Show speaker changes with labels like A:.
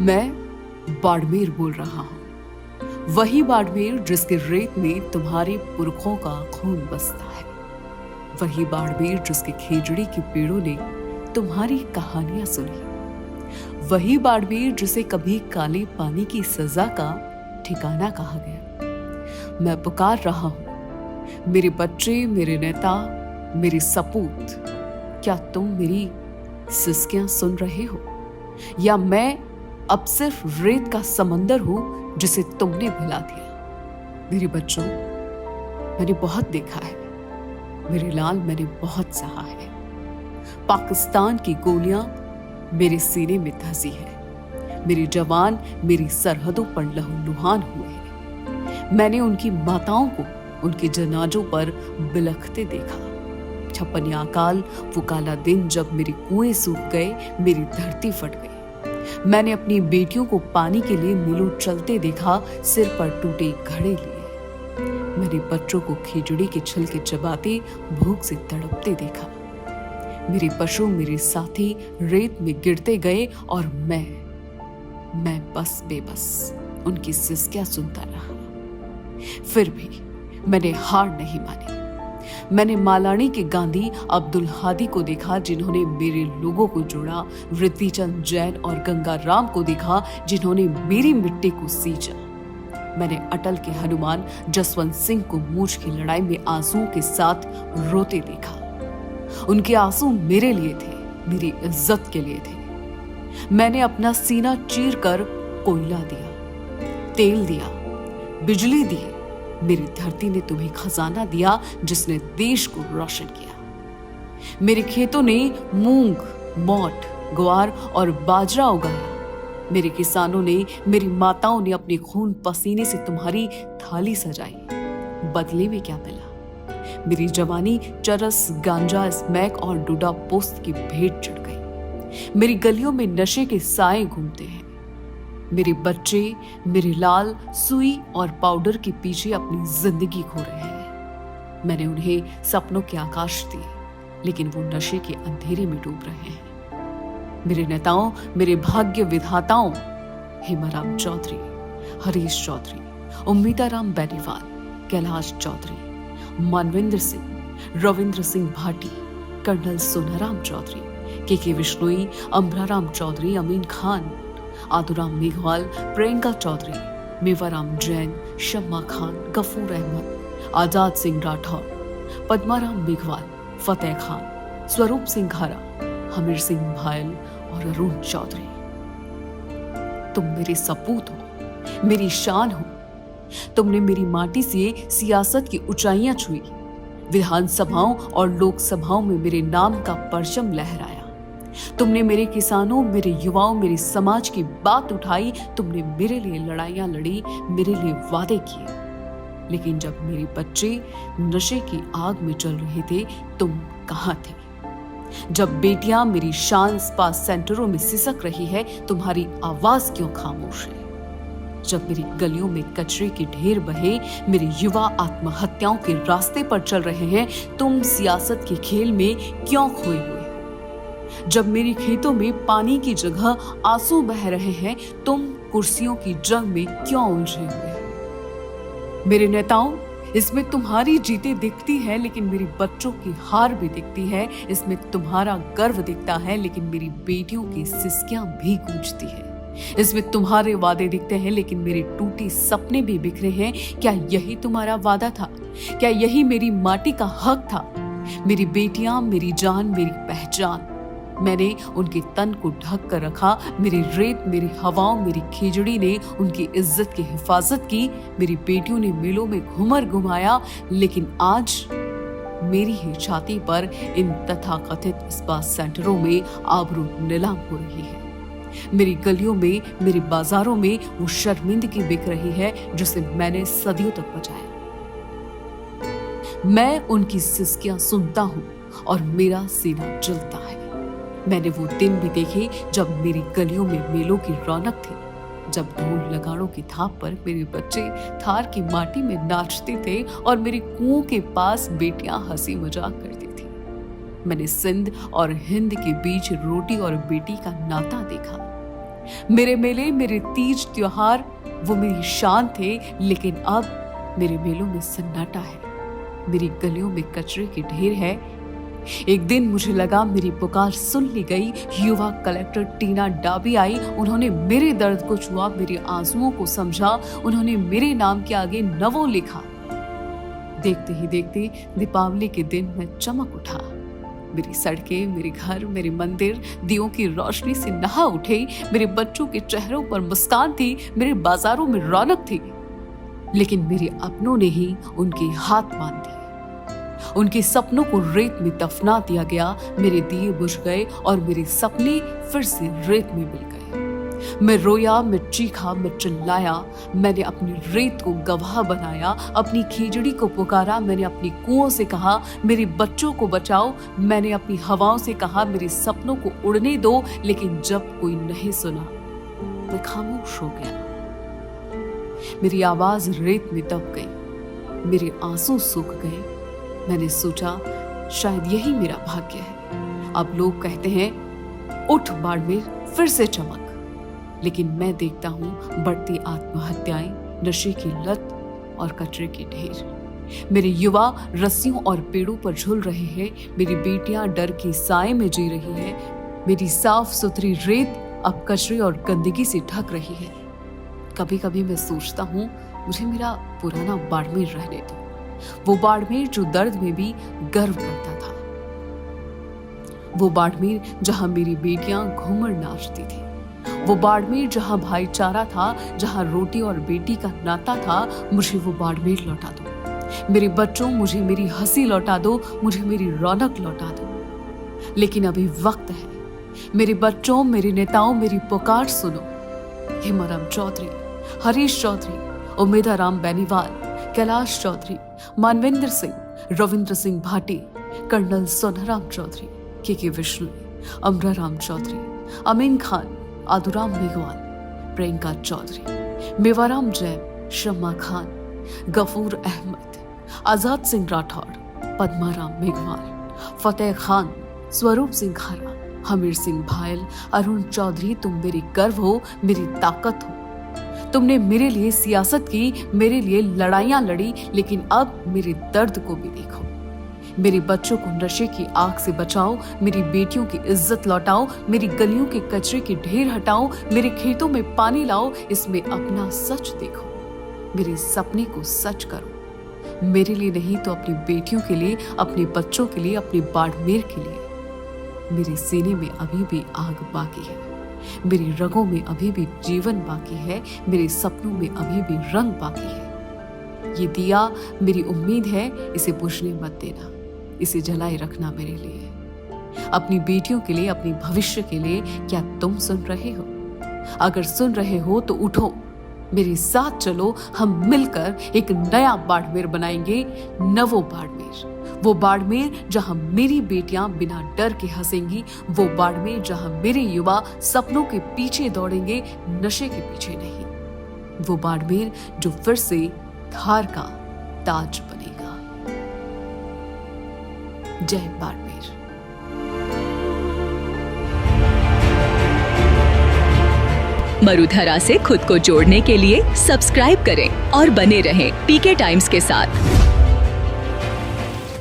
A: मैं बाड़मेर बोल रहा हूँ, वही बाड़मेर जिसके रेत में तुम्हारे पुरखों का खून बसता है, वही बाड़मेर जिसके खेजड़ी के पेड़ों ने तुम्हारी कहानियां सुनी, वही बाड़मेर जिसे कभी काले पानी की सजा का ठिकाना कहा गया। मैं पुकार रहा हूं, मेरे बच्चे, मेरे नेता, मेरे सपूत, क्या तुम मेरी सिसकियां सुन रहे हो, या मैं अब सिर्फ रेत का समंदर हूं जिसे तुमने भुला दिया। मेरे बच्चों, मैंने बहुत देखा है, मेरे लाल, मैंने बहुत सहा है। पाकिस्तान की गोलियां मेरे सीने में धंसी है, मेरे जवान मेरी सरहदों पर लहूलुहान हुए हैं। मैंने उनकी माताओं को उनके जनाजों पर बिलखते देखा। छप्पनिया अकाल, वो काला दिन जब मेरे कुएं सूख गए, मेरी धरती फट गई। मैंने अपनी बेटियों को पानी के लिए मीलों चलते देखा, सिर पर टूटे घड़े लिए। मैंने बच्चों को खिचड़ी के छिलके चबाते, भूख से तड़पते देखा। मेरे पशु, मेरे साथी रेत में गिरते गए और मैं बस बेबस उनकी सिसकियां सुनता रहा। फिर भी मैंने हार नहीं मानी। मैंने मालानी के गांधी अब्दुल हादी को देखा, जिन्होंने मेरे लोगों को जोड़ा, रिद्धिचंद जैन और गंगाराम को देखा, जिन्होंने मेरी मिट्टी को सींचा। मैंने अटल के हनुमान जसवंत सिंह को मूंछ की लड़ाई में आंसुओं के साथ रोते देखा। उनके आंसू मेरे लिए थे, मेरी इज्जत के लिए थे। मैंने अपना सीना चीर कर कोयला दिया, तेल दिया, बिजली दी। मेरी धरती ने तुम्हें खजाना दिया जिसने देश को रोशन किया। मेरे खेतों ने मूंग, मोट, ग्वार और बाजरा उगाया। मेरे किसानों ने, मेरी माताओं ने अपने खून पसीने से तुम्हारी थाली सजाई। बदले में क्या मिला? मेरी जवानी चरस, गांजा, स्मैक और डूडा पोस्त की भेंट चढ़ गई। मेरी गलियों में नशे के साए घूमते हैं। मेरे बच्चे, मेरे लाल सुई और पाउडर के पीछे अपनी जिंदगी खो रहे हैं। मैंने उन्हें सपनों के आकाश दिए, लेकिन वो नशे के अंधेरे में डूब रहे हैं। मेरे नेताओं, मेरे भाग्य विधाताओं, हेमाराम चौधरी, हरीश चौधरी, उम्मीदाराम बेनीवाल, कैलाश चौधरी, मानवेंद्र सिंह, रविंद्र सिंह भाटी, कर्नल सोनाराम चौधरी, के विश्नोई, अमराराम चौधरी, अमीन खान, आदुराम मेघवाल, प्रियंका चौधरी, मेवाराम जैन, शम्मा खान, गफूर अहमद, आजाद सिंह राठौर, पद्माराम मेघवाल, फतेह खान, स्वरूप सिंह खारा, हमीर सिंह भायल और अरुण चौधरी। तुम मेरे सपूत हो, मेरी शान हो। तुमने मेरी माटी से सियासत की ऊंचाइयां छुई, विधानसभाओं और लोकसभाओं में मेरे नाम का परचम लहराया। तुमने मेरे किसानों, मेरे युवाओं, मेरे समाज की बात उठाई। तुमने मेरे लिए लड़ाइयां लड़ी, मेरे लिए वादे किए। लेकिन जब मेरे बच्चे नशे की आग में जल रहे थे, तुम कहां थे? जब बेटियां मेरी शान स्पा सेंटरों में सिसक रही है, तुम्हारी आवाज क्यों खामोश है? जब मेरी गलियों में कचरे के ढेर बहे, मेरे युवा आत्महत्याओं के रास्ते पर चल रहे हैं, तुम सियासत के खेल में क्यों खोए हुए? जब मेरे खेतों में पानी की जगह आंसू बह रहे हैं, तुम कुर्सियों की जंग में क्यों उलझे हुए? मेरे नेताओं, इसमें तुम्हारी जीतें दिखती है, लेकिन मेरी बच्चों की हार भी दिखती है। इसमें तुम्हारा गर्व दिखता है, लेकिन मेरी बेटियों की सिसकियां भी गूंजती है। इसमें तुम्हारे वादे दिखते हैं, लेकिन मेरे टूटे सपने भी बिखरे हैं। क्या यही तुम्हारा वादा था? क्या यही मेरी माटी का हक था? मेरी बेटियां, मेरी जान, मेरी पहचान। मैंने उनके तन को ढक कर रखा। मेरी रेत, मेरी हवाओं, मेरी खिचड़ी ने उनकी इज्जत की हिफाजत की। मेरी बेटियों ने मेलों में घूमर घुमाया, लेकिन आज मेरी ही छाती पर इन तथाकथित इस्पात सेंटरों में आबरू नीलाम हो रही है। मेरी गलियों में, मेरे बाजारों में वो शर्मिंदगी बिक रही है जिसे मैंने सदियों तक बचाया। मैं उनकी सिसकियां सुनता हूं और मेरा सीना जलता है। मैंने वो दिन भी देखे जब मेरी गलियों में मेलों की रौनक थी, जब ढोल नगाड़ों की थाप पर मेरे बच्चे थार की माटी में नाचते थे और मेरे कुओं के पास बेटियां हंसी मजाक करती थी। मैंने सिंध और हिंद के बीच रोटी और बेटी का नाता देखा। मेरे मेले, मेरे तीज त्योहार वो मेरी शान थे, लेकिन अब मेरे मेलों में सन्नाटा है, मेरी गलियों में कचरे के ढेर है। एक दिन मुझे लगा मेरी पुकार सुन ली गई। युवा कलेक्टर टीना डाबी आई, उन्होंने मेरे दर्द को छुआ, मेरे आंसुओं को समझा, उन्होंने मेरे नाम के आगे नवो लिखा। देखते ही देखते दीपावली के दिन मैं चमक उठा। मेरी सड़कें, मेरे घर, मेरे मंदिर दियों की रोशनी से नहा उठे। मेरे बच्चों के चेहरों पर मुस्कान थी, मेरे बाजारों में रौनक थी। लेकिन मेरे अपनों ने ही उनके हाथ बांध दिए। उनके सपनों को रेत में दफना दिया गया। मेरे दिए बुझ गए और मेरे सपने फिर से रेत में मिल गए। मैं रोया, मैं चीखा, मैं चिल्लाया। मैंने अपनी रेत को गवाह बनाया, अपनी खीजड़ी को पुकारा। मैंने अपनी कुओं से कहा मेरे बच्चों को बचाओ। मैंने अपनी हवाओं से कहा मेरे सपनों को उड़ने दो। लेकिन जब कोई नहीं सुना, मैं खामोश हो गया। मेरी आवाज रेत में दब गई, मेरे आंसू सूख गए। मैंने सोचा शायद यही मेरा भाग्य है। अब लोग कहते हैं उठ बाड़मेर, फिर से चमक। लेकिन मैं देखता हूं बढ़ती आत्महत्याएं, नशे की लत और कचरे के ढेर। मेरे युवा रस्सियों और पेड़ों पर झूल रहे हैं। मेरी बेटियां डर की साए में जी रही है। मेरी साफ सुथरी रेत अब कचरे और गंदगी से ढक रही है। कभी कभी मैं सोचता हूं मुझे मेरा पुराना बाड़मेर रहने दो, वो बाड़मेर जो दर्द में भी गर्व करता था, वो बाड़मेर जहां मेरी बेटियां घूमर नाचती थी, वो बाड़मेर जहां भाईचारा था, जहां रोटी और बेटी का नाता था। मुझे वो बाड़मेर लौटा दो। मेरे बच्चों, मुझे मेरी हंसी लौटा दो, मुझे मेरी रौनक लौटा दो। लेकिन अभी वक्त है। मेरे बच्चों, मेरे नेताओं, मेरी पुकार सुनो। हेमाराम चौधरी, हरीश चौधरी, उमेदाराम बेनीवाल, कैलाश चौधरी, मानवेंद्र सिंह, रविंद्र सिंह भाटी, कर्नल सोनाराम चौधरी, के विष्णु, अमराराम चौधरी, अमीन खान, आदुराम मेघवाल, प्रियंका चौधरी, मेवाराम जैन, शम्मा खान, गफूर अहमद, आजाद सिंह राठौड़, पद्माराम मेघवाल, फतेह खान, स्वरूप सिंह खारा, हमीर सिंह भायल, अरुण चौधरी। तुम मेरी गर्व हो, मेरी ताकत हो। तुमने मेरे लिए सियासत की, मेरे लिए लड़ाइयां लड़ी, लेकिन अब मेरे दर्द को भी देखो। मेरे बच्चों को नशे की आग से बचाओ, मेरी बेटियों की इज्जत लौटाओ, मेरी गलियों के कचरे के ढेर हटाओ, मेरे खेतों में पानी लाओ, इसमें अपना सच देखो, मेरे सपने को सच करो। मेरे लिए नहीं तो अपनी बेटियों के लिए, अपने बच्चों के लिए, अपने बाड़मेर के लिए। मेरे सीने में अभी भी आग बाकी है, मेरी रगों में अभी भी जीवन बाकी है, मेरे सपनों में अभी भी रंग बाकी है। ये दिया मेरी उम्मीद है, इसे बुझने मत देना, इसे जलाए रखना मेरे लिए, अपनी बेटियों के लिए, अपने भविष्य के लिए। क्या तुम सुन रहे हो? अगर सुन रहे हो तो उठो, मेरे साथ चलो। हम मिलकर एक नया बाड़मेर बनाएंगे, नवो बाड़मेर। वो बाड़मेर जहां मेरी बेटियां बिना डर के हंसेंगी, वो बाड़मेर जहां मेरे युवा सपनों के पीछे दौड़ेंगे, नशे के पीछे नहीं। वो बाड़मेर जो फिर से धार का ताज बनेगा। जय बाड़मेर।
B: मरुधरा से खुद को जोड़ने के लिए सब्सक्राइब करें और बने रहें पीके टाइम्स के साथ।